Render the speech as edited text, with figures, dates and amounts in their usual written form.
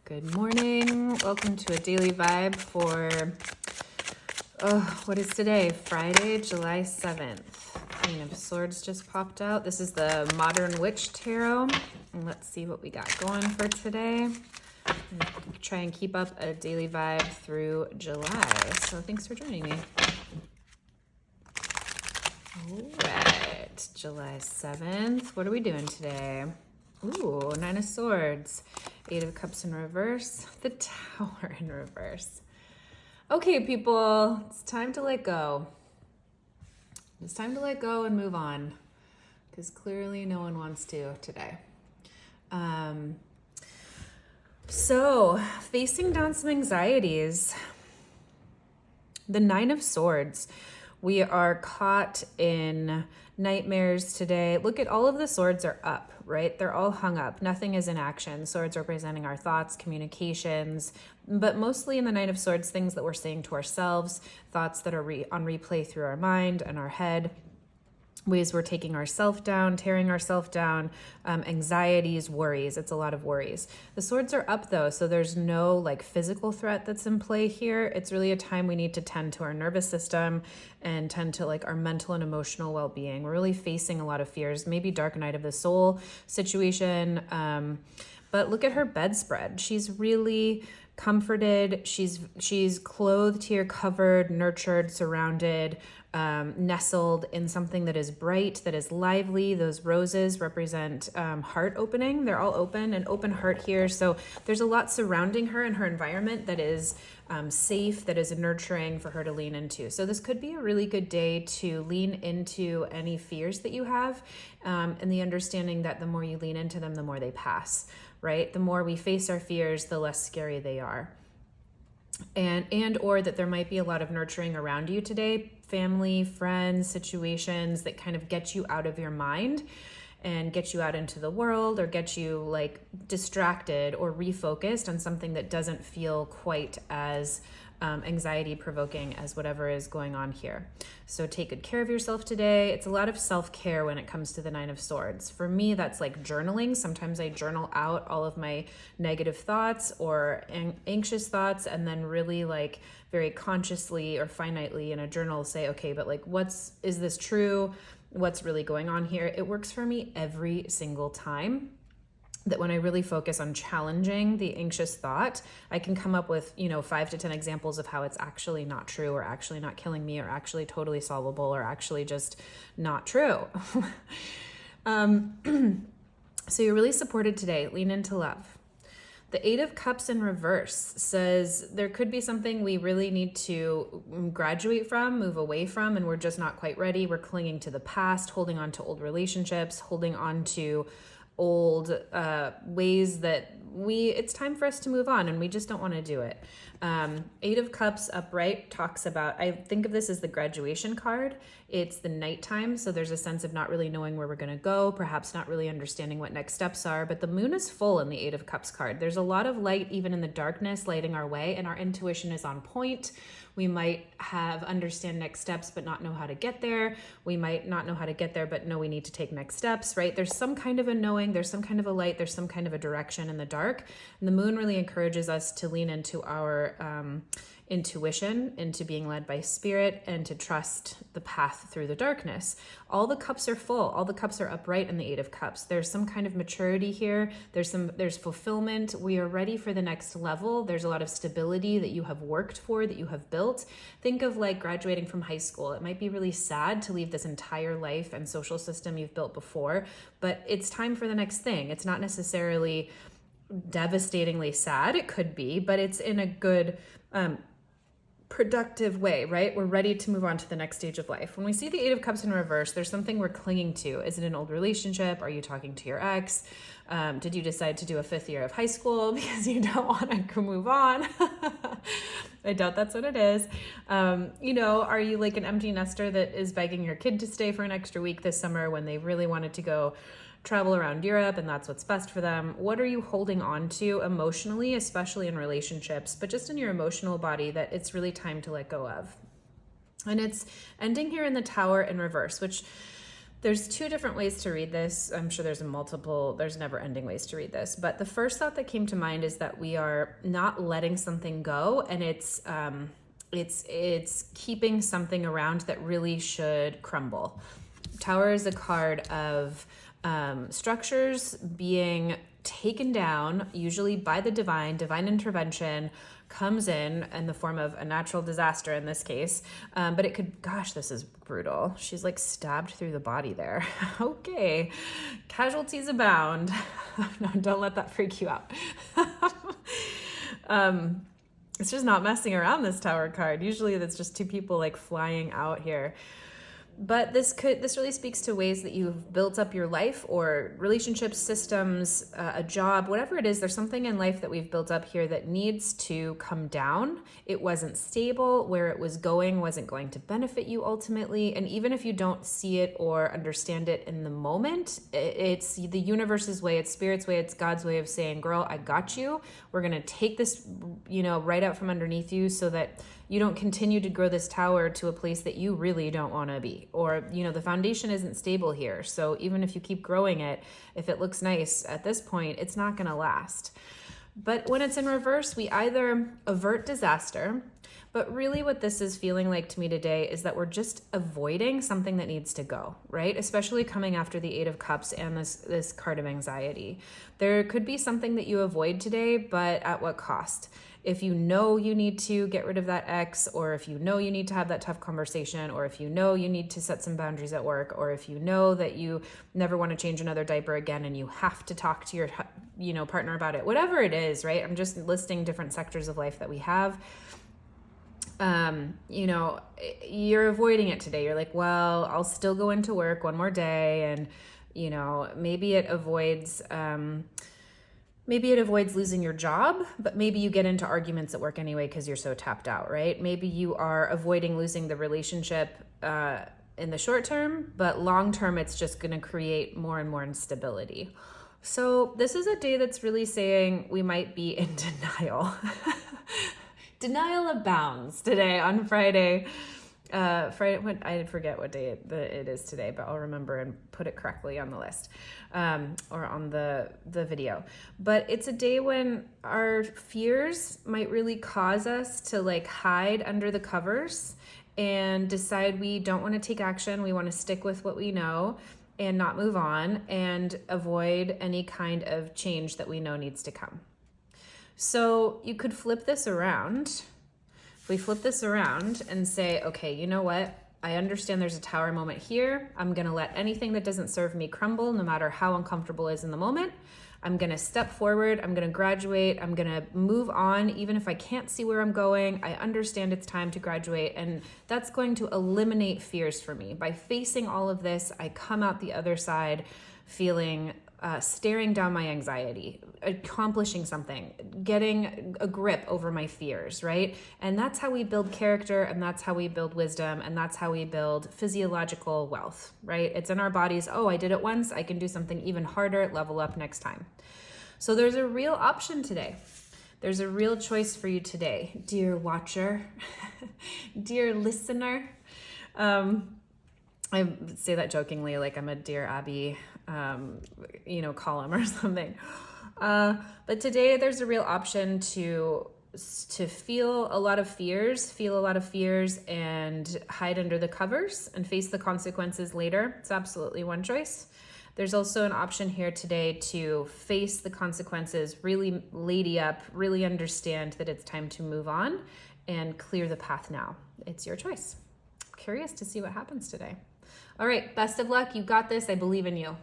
Good morning. Welcome to a daily vibe for, what is today? Friday, July 7th. Queen of Swords just popped out. This is the Modern Witch Tarot. And let's see what we got going for today. Try and keep up a daily vibe through July. So thanks for joining me. All right, July 7th. What are we doing today? Ooh, Nine of Swords. Eight of Cups in reverse. The Tower in reverse. Okay, people, it's time to let go. It's time to let go and move on, because clearly no one wants to today. So, facing down some anxieties. The Nine of Swords. We are caught in nightmares today. Look at all of the swords are up, right? They're all hung up. Nothing is in action. Swords representing our thoughts, communications, but mostly in the Nine of Swords, things that we're saying to ourselves, thoughts that are on replay through our mind and our head, ways we're taking ourselves down, tearing ourselves down, anxieties, worries. It's a lot of worries. The swords are up though, so there's no like physical threat that's in play here. It's really a time we need to tend to our nervous system and tend to like our mental and emotional well-being. We're really facing a lot of fears, maybe dark night of the soul situation. But look at her bedspread. She's really comforted. She's clothed here, covered, nurtured, surrounded, nestled in something that is bright, that is lively. Those roses represent heart opening. They're all open, an open heart here. So there's a lot surrounding her and her environment that is safe, that is nurturing for her to lean into. So this could be a really good day to lean into any fears that you have, and the understanding that the more you lean into them, the more they pass, right? The more we face our fears, the less scary they are. And or that there might be a lot of nurturing around you today, family, friends, situations that kind of get you out of your mind and get you out into the world, or get you like distracted or refocused on something that doesn't feel quite as anxiety provoking as whatever is going on here. So take good care of yourself today. It's a lot of self-care when it comes to the Nine of Swords. For me, that's like journaling. Sometimes I journal out all of my negative thoughts or anxious thoughts, and then really like very consciously or finitely in a journal say, okay, but like is this true? What's really going on here? It works for me every single time. That when I really focus on challenging the anxious thought, I can come up with, 5 to 10 examples of how it's actually not true, or actually not killing me, or actually totally solvable, or actually just not true. So you're really supported today. Lean into love. The Eight of Cups in reverse says there could be something we really need to graduate from, move away from, and we're just not quite ready. We're clinging to the past, holding on to old relationships, holding on to old ways that it's time for us to move on, and we just don't want to do it. Eight of Cups upright talks about, I think of this as the graduation card. It's the nighttime, so there's a sense of not really knowing where we're going to go, perhaps not really understanding what next steps are, but the moon is full in the Eight of Cups card. There's a lot of light even in the darkness lighting our way, and our intuition is on point. We might understand next steps but not know how to get there. We might not know how to get there but know we need to take next steps, right? There's some kind of a knowing, there's some kind of a light, there's some kind of a direction in the dark. And the moon really encourages us to lean into our intuition, into being led by spirit, and to trust the path through the darkness. All the cups are full. All the cups are upright in the Eight of Cups. There's some kind of maturity here. There's fulfillment. We are ready for the next level. There's a lot of stability that you have worked for, that you have built. Think of like graduating from high school. It might be really sad to leave this entire life and social system you've built before, but it's time for the next thing. It's not necessarily devastatingly sad. It could be, but it's in a good, productive way, right? We're ready to move on to the next stage of life. When we see the Eight of Cups in reverse, there's something we're clinging to. Is it an old relationship? Are you talking to your ex? Did you decide to do a 5th year of high school because you don't want to move on? I doubt that's what it is. Are you like an empty nester that is begging your kid to stay for an extra week this summer when they really wanted to go travel around Europe and that's what's best for them? What are you holding on to emotionally, especially in relationships, but just in your emotional body, that it's really time to let go of? And it's ending here in the Tower in reverse, which There's two different ways to read this. I'm sure there's never ending ways to read this. But the first thought that came to mind is that we are not letting something go, and it's keeping something around that really should crumble. Tower is a card of structures being taken down, usually by the divine intervention comes in the form of a natural disaster in this case. But it could, gosh, this is brutal. She's like stabbed through the body there. Okay, casualties abound. No, don't let that freak you out. It's just not messing around, this Tower card. Usually that's just two people like flying out here. But this really speaks to ways that you've built up your life or relationships, systems, a job, whatever it is. There's something in life that we've built up here that needs to come down. It wasn't stable. Where it was going wasn't going to benefit you ultimately. And even if you don't see it or understand it in the moment, it's the universe's way, it's Spirit's way, it's God's way of saying, girl, I got you. We're going to take this, right out from underneath you so that you don't continue to grow this tower to a place that you really don't want to be. Or, the foundation isn't stable here. So even if you keep growing it, if it looks nice at this point, it's not going to last. But when it's in reverse, we either avert disaster, but really what this is feeling like to me today is that we're just avoiding something that needs to go, right? Especially coming after the Eight of Cups and this card of anxiety. There could be something that you avoid today, but at what cost? If you know you need to get rid of that ex, or if you know you need to have that tough conversation, or if you know you need to set some boundaries at work, or if you know that you never want to change another diaper again and you have to talk to your partner about it, whatever it is, right? I'm just listing different sectors of life that we have. You're avoiding it today. You're like, well, I'll still go into work one more day, and maybe it avoids losing your job, but maybe you get into arguments at work anyway because you're so tapped out, right? Maybe you are avoiding losing the relationship in the short term, but long term, it's just going to create more and more instability. So this is a day that's really saying we might be in denial. Denial abounds today on Friday. I forget what day it is today, but I'll remember and put it correctly on the list or on the video. But it's a day when our fears might really cause us to hide under the covers and decide we don't want to take action. We want to stick with what we know and not move on and avoid any kind of change that we know needs to come. So you could flip this around. If we flip this around and say, okay, you know what? I understand there's a tower moment here. I'm going to let anything that doesn't serve me crumble, no matter how uncomfortable it is in the moment. I'm going to step forward. I'm going to graduate. I'm going to move on. Even if I can't see where I'm going, I understand it's time to graduate. And that's going to eliminate fears for me. By facing all of this, I come out the other side feeling staring down my anxiety, accomplishing something, getting a grip over my fears, right? And that's how we build character, and that's how we build wisdom, and that's how we build physiological wealth, right? It's in our bodies. Oh, I did it once. I can do something even harder, level up next time. So there's a real option today. There's a real choice for you today, dear watcher, dear listener. I say that jokingly, like I'm a Dear Abby, column or something. But today there's a real option to feel a lot of fears and hide under the covers and face the consequences later. It's absolutely one choice. There's also an option here today to face the consequences, really lady up, really understand that it's time to move on and clear the path now. It's your choice. Curious to see what happens today. All right, best of luck. You got this. I believe in you.